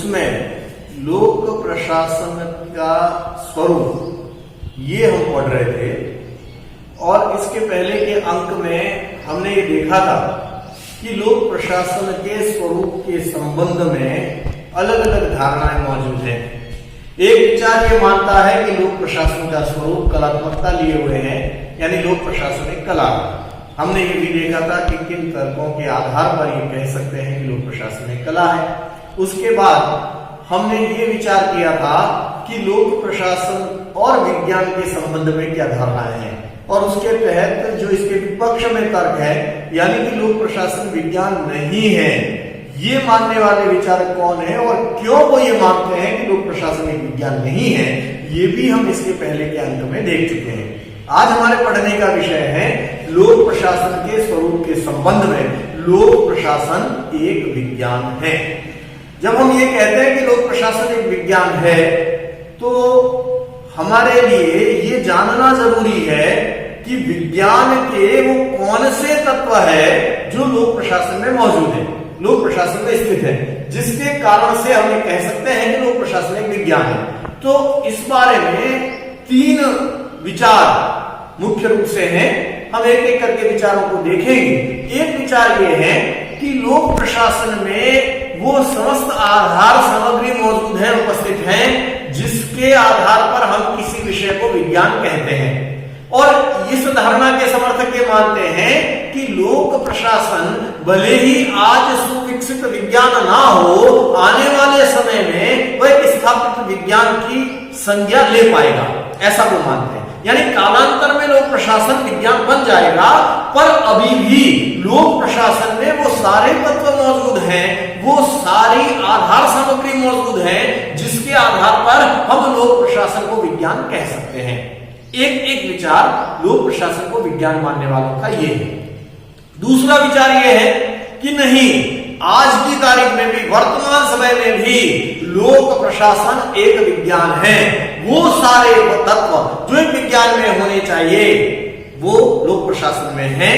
उसमें लोक प्रशासन का स्वरूप ये हम पढ़ रहे थे। और इसके पहले के अंक में हमने ये देखा था कि लोक प्रशासन के स्वरूप के संबंध में अलग अलग धारणाएं मौजूद हैं। एक विचार ये मानता है कि लोक प्रशासन का स्वरूप कलात्मकता लिए हुए है, यानी लोक प्रशासन एक कला। हमने ये भी देखा था कि किन तर्कों के आधार पर ये कह सकते हैं कि लोक प्रशासन एक कला है। उसके बाद हमने ये विचार किया था कि लोक प्रशासन और विज्ञान के संबंध में क्या धारणाएं हैं, और उसके तहत जो इसके विपक्ष में तर्क है, यानी कि लोक प्रशासन विज्ञान नहीं है, ये मानने वाले विचारक कौन है और क्यों वो ये मानते हैं कि लोक प्रशासन एक विज्ञान नहीं है, ये भी हम इसके पहले के अंक में देख चुके हैं। आज हमारे पढ़ने का विषय है लोक प्रशासन के स्वरूप के संबंध में लोक प्रशासन एक विज्ञान है। जब हम ये कहते हैं कि लोक प्रशासन एक विज्ञान है, तो हमारे लिए ये जानना जरूरी है कि विज्ञान के वो कौन से तत्व है जो लोक प्रशासन में मौजूद है, लोक प्रशासन में स्थित है, जिसके कारण से हम ये कह सकते हैं कि लोक प्रशासन एक विज्ञान है। तो इस बारे में 3 विचार मुख्य रूप से हैं। हम एक एक करके विचारों को देखेंगे। एक विचार ये है कि लोक प्रशासन में वो समस्त आधार सामग्री मौजूद है, उपस्थित है, जिसके आधार पर हम किसी विषय को विज्ञान कहते हैं। और इस धारणा के समर्थक ये मानते हैं कि लोक प्रशासन भले ही आज सुविकसित विज्ञान ना हो, आने वाले समय में वह एक स्थापित विज्ञान की संज्ञा ले पाएगा, ऐसा वो मानते हैं। यानी कालांतर में लोक प्रशासन विज्ञान बन जाएगा, पर अभी भी लोक प्रशासन में वो सारे तत्व मौजूद हैं, वो सारी आधार सामग्री मौजूद है, जिसके आधार पर हम लोक प्रशासन को विज्ञान कह सकते हैं। एक विचार लोक प्रशासन को विज्ञान मानने वालों का ये है। दूसरा विचार ये है कि नहीं, आज की तारीख में भी, वर्तमान समय में भी लोक प्रशासन एक विज्ञान है। वो सारे तत्व जो एक विज्ञान में होने चाहिए वो लोक प्रशासन में है,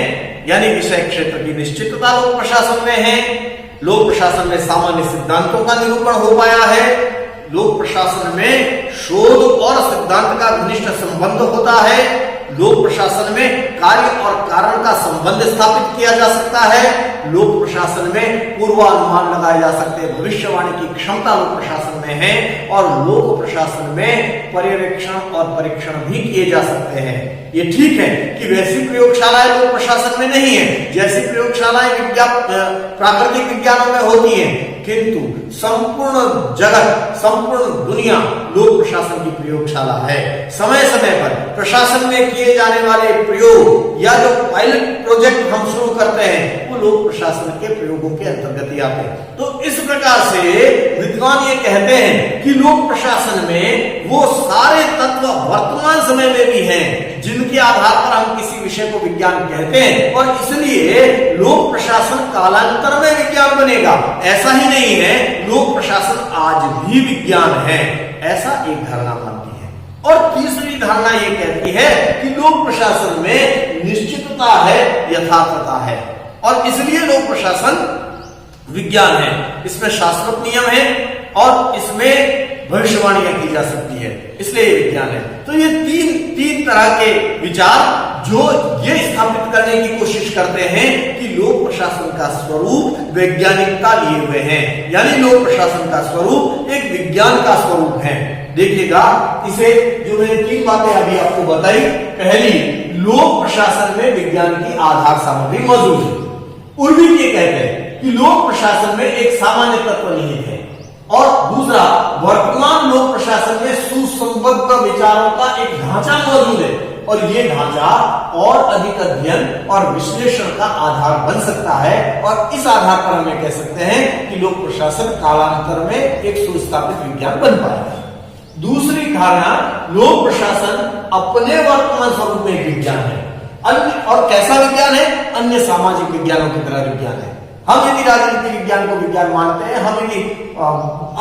यानी विषय क्षेत्र की निश्चितता लोक प्रशासन में है। लोक प्रशासन में सामान्य सिद्धांतों का निरूपण हो पाया है। लोक प्रशासन में शोध और सिद्धांत का घनिष्ठ संबंध होता है। लोक प्रशासन में कार्य और कारण का संबंध स्थापित किया जा सकता है। लोक प्रशासन में पूर्वानुमान लगाए जा सकते हैं, भविष्यवाणी की क्षमता लोक प्रशासन में है। और लोक प्रशासन में पर्यवेक्षण और परीक्षण भी किए जा सकते हैं। ये ठीक है कि वैसी प्रयोगशालाएं लोक प्रशासन में नहीं है, जैसी प्रयोगशालाएं प्राकृतिक विज्ञानों में होती हैं, किंतु संपूर्ण जगत, संपूर्ण दुनिया लोक प्रशासन की प्रयोगशाला है। समय समय पर प्रशासन में किए जाने वाले प्रयोग या जो पायलट प्रोजेक्ट हम शुरू करते हैं, वो लोक प्रशासन के प्रयोगों के अंतर्गत ही आते हैं। तो इस प्रकार से विद्वान ये कहते हैं कि लोक प्रशासन में वो सारे तत्व वर्तमान समय में भी हैं, जिनके आधार पर हम किसी विषय को विज्ञान कहते हैं, और इसलिए लोक प्रशासन कालांतर में विज्ञान बनेगा, ऐसा ही नहीं है। लोक प्रशासन आज भी विज्ञान है, ऐसा एक धारणा मानती है। और तीसरी धारणा ये कहती है कि लोक प्रशासन में निश्चितता है, यथार्थता है, और इसलिए लोक प्रशासन विज्ञान है। इसमें शास्त्रोक्त नियम है और इसमें भविष्यवाणियां की जा सकती है, इसलिए विज्ञान है। तो ये तीन तरह के विचार जो ये स्थापित करने की कोशिश करते हैं कि लोक प्रशासन का स्वरूप वैज्ञानिकता लिए हुए हैं, यानी लोक प्रशासन का स्वरूप एक विज्ञान का स्वरूप है। देखिएगा, इसे जो मैंने 3 बातें अभी आपको बताई, पहली, लोक प्रशासन में विज्ञान की आधार सामग्री मौजूद है। उर्वी ये कहते हैं कि लोक प्रशासन में एक सामान्य तत्व निहित है, और दूसरा, वर्तमान लोक प्रशासन में सुसंबद्ध विचारों का एक ढांचा मौजूद है, और ये ढांचा और अधिक अध्ययन और विश्लेषण का आधार बन सकता है। और इस आधार पर हम कह सकते हैं कि लोक प्रशासन कालांतर में एक सुस्थापित विज्ञान बन पाएगा। दूसरी धारणा, लोक प्रशासन अपने वर्तमान स्वरूप में विज्ञान है। अन्य और कैसा विज्ञान है? अन्य सामाजिक विज्ञानों की तरह विज्ञान है। हम यदि राजनीति विज्ञान को विज्ञान मानते हैं, हम यदि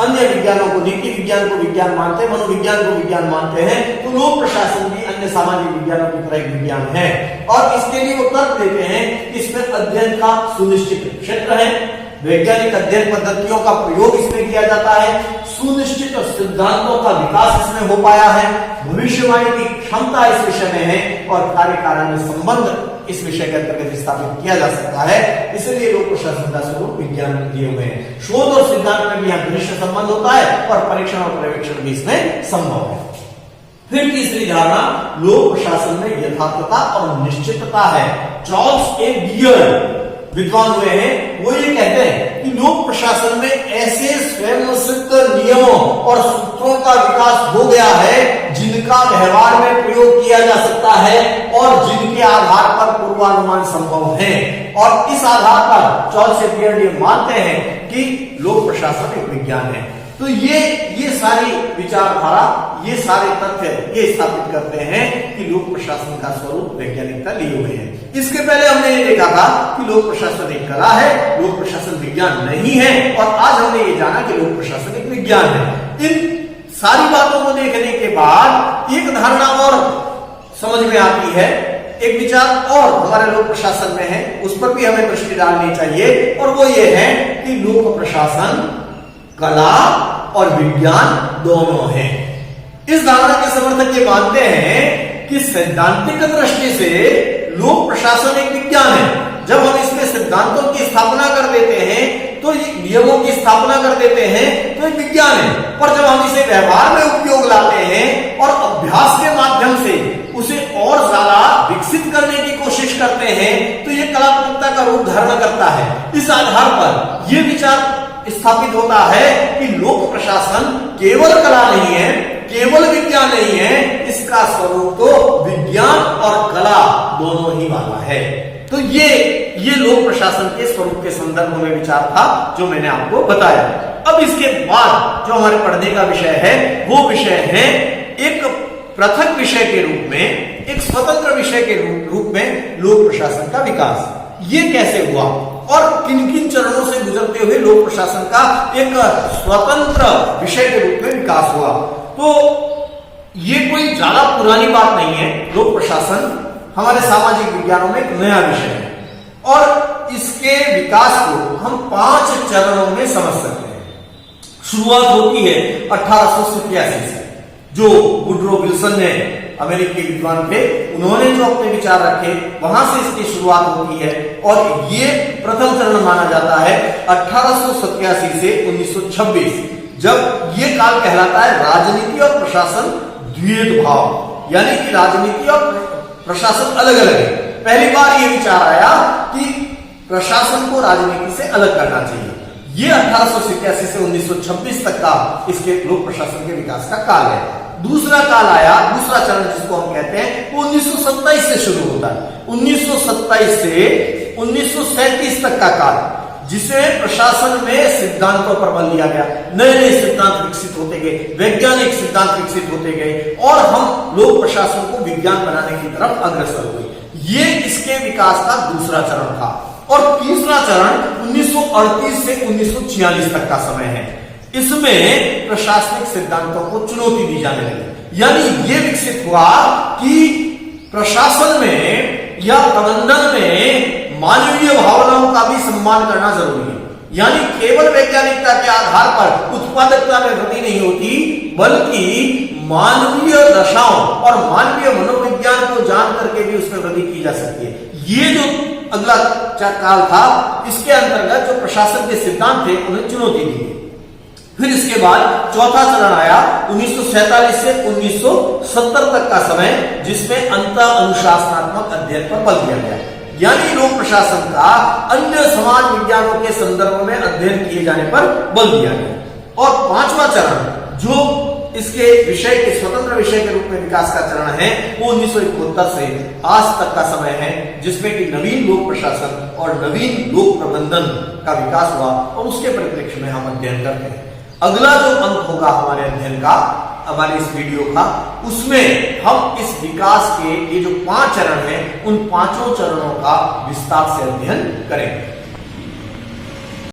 अन्य विज्ञानों को, नीति विज्ञान को विज्ञान मानते हैं, मनोविज्ञान को विज्ञान मानते हैं, तो लोक प्रशासन भी अन्य सामाजिक विज्ञानों की तरह एक विज्ञान है। और इसके लिए वो तर्क देते हैं कि इसमें अध्ययन का सुनिश्चित क्षेत्र है, वैज्ञानिक अध्ययन पद्धतियों का प्रयोग इसमें किया जाता है, सुनिश्चित सिद्धांतों का विकास इसमें हो पाया है, भविष्यवाणी की क्षमता इस विषय में है और कार्य कारण में संबंध इस विषय के अंतर्गत स्थापित किया जा सकता है। इसलिए लोक प्रशासन का स्वरूप विज्ञान में दिए हुए हैं। शोध और सिद्धांत में भी यहाँ घनिष्ठ संबंध होता है और परीक्षण और पर्यवेक्षण भी इसमें संभव है। फिर तीसरी धारणा, लोक प्रशासन में यथार्थता और निश्चितता है। चार्ल्स ए बियर्ड विद्वान हुए हैं, वो ये कहते हैं कि लोक प्रशासन में ऐसे स्वयं सिद्ध नियमों और सूत्रों का विकास हो गया है जिनका व्यवहार में प्रयोग किया जा सकता है और जिनके आधार पर पूर्वानुमान संभव है। और इस आधार पर चार्ल्स ए बियर्ड ये मानते हैं कि लोक प्रशासन एक विज्ञान है। तो ये सारी विचारधारा, ये सारे तथ्य ये स्थापित करते हैं कि लोक प्रशासन का स्वरूप वैज्ञानिकता लिए हुए है। इसके पहले हमने ये देखा था कि लोक प्रशासन एक कला है, लोक प्रशासन विज्ञान नहीं है, और आज हमने ये जाना कि लोक प्रशासन एक विज्ञान है। इन सारी बातों को देखने के बाद एक धारणा और समझ में आती है, एक विचार और हमारे लोक प्रशासन में है, उस पर भी हमें दृष्टि डालनी चाहिए, और वो ये है कि लोक प्रशासन कला और विज्ञान दोनों हैं। इस धारणा के समर्थक ये मानते हैं कि सैद्धांतिक दृष्टि से लोक प्रशासन एक विज्ञान है। जब हम इसमें सिद्धांतों की स्थापना कर देते हैं, तो नियमों की स्थापना कर देते हैं, तो एक विज्ञान है। पर जब हम इसे व्यवहार में उपयोग लाते हैं और अभ्यास के माध्यम से उसे और ज्यादा विकसित करने की कोशिश करते हैं, तो ये कलात्मकता का रूप धारण करता है। इस आधार पर यह विचार स्थापित होता है कि लोक प्रशासन केवल कला नहीं है, केवल विज्ञान नहीं है, इसका स्वरूप तो विज्ञान और कला दोनों ही वाला है। तो ये लोक प्रशासन के स्वरूप के संदर्भ में विचार था जो मैंने आपको बताया। अब इसके बाद जो हमारे पढ़ने का विषय है, वो विषय है एक पृथक विषय के रूप में, एक स्वतंत्र विषय के रूप में लोक प्रशासन का विकास। ये कैसे हुआ और किन किन चरणों से गुजरते हुए लोक प्रशासन का एक स्वतंत्र विषय के रूप में विकास हुआ। तो ये कोई ज्यादा पुरानी बात नहीं है। लोक प्रशासन हमारे सामाजिक विज्ञानों में एक नया विषय है और इसके विकास को हम 5 चरणों में समझ सकते हैं। शुरुआत होती है 1887 से, जो वुडरो विल्सन ने, अमेरिकी विद्वान थे, उन्होंने जो अपने विचार रखे, वहां से इसकी शुरुआत होती है और ये प्रथम चरण माना जाता है 1887 से 1926, जब ये काल कहलाता है राजनीति और प्रशासन द्वैत भाव, यानी कि राजनीति और प्रशासन अलग अलग है। पहली बार ये विचार आया कि प्रशासन को राजनीति से अलग करना चाहिए। ये 1887 से 1926 तक का इसके लोक प्रशासन के विकास का काल है। दूसरा काल आया, दूसरा चरण जिसको हम कहते हैं, वो 1927 से शुरू होता है। 1927 से 1937 तक का काल, जिसे प्रशासन में सिद्धांतों पर बल दिया गया। नए नए सिद्धांत विकसित होते गए, वैज्ञानिक सिद्धांत विकसित होते गए और हम लोक प्रशासन को विज्ञान बनाने की तरफ अग्रसर हुए। ये इसके विकास का दूसरा चरण था। और तीसरा चरण 1938 से 1946 तक का समय है। इसमें प्रशासनिक सिद्धांतों को चुनौती दी जाने लगी, यानी यह विकसित हुआ कि प्रशासन में या प्रबंधन में मानवीय भावनाओं का भी सम्मान करना जरूरी है। यानी केवल वैज्ञानिकता के आधार पर उत्पादकता में वृद्धि नहीं होती, बल्कि मानवीय दशाओं और मानवीय मनोविज्ञान को जान करके भी उसमें वृद्धि की जा सकती है। ये जो अगला काल था, इसके अंतर्गत जो प्रशासन के सिद्धांत थे उन्हें चुनौती दी। फिर इसके बाद चौथा चरण आया 1947 से 1970 तक का समय, जिसमें अंत अनुशासनात्मक अध्ययन पर बल दिया गया, यानी लोक प्रशासन का अन्य समाज विज्ञानों के संदर्भ में अध्ययन किए जाने पर बल दिया गया। और पांचवा चरण जो इसके विषय के स्वतंत्र विषय के रूप में विकास का चरण है, वो 1971 से आज तक का समय है, जिसमें कि नवीन लोक प्रशासन और नवीन लोक प्रबंधन का विकास हुआ और उसके परिप्रेक्ष्य में हम अध्ययन करते हैं। अगला जो अंक होगा हमारे अध्ययन का, हमारे इस वीडियो का, उसमें हम इस विकास के ये जो 5 चरण हैं, उन 5 चरणों का विस्तार से अध्ययन करेंगे।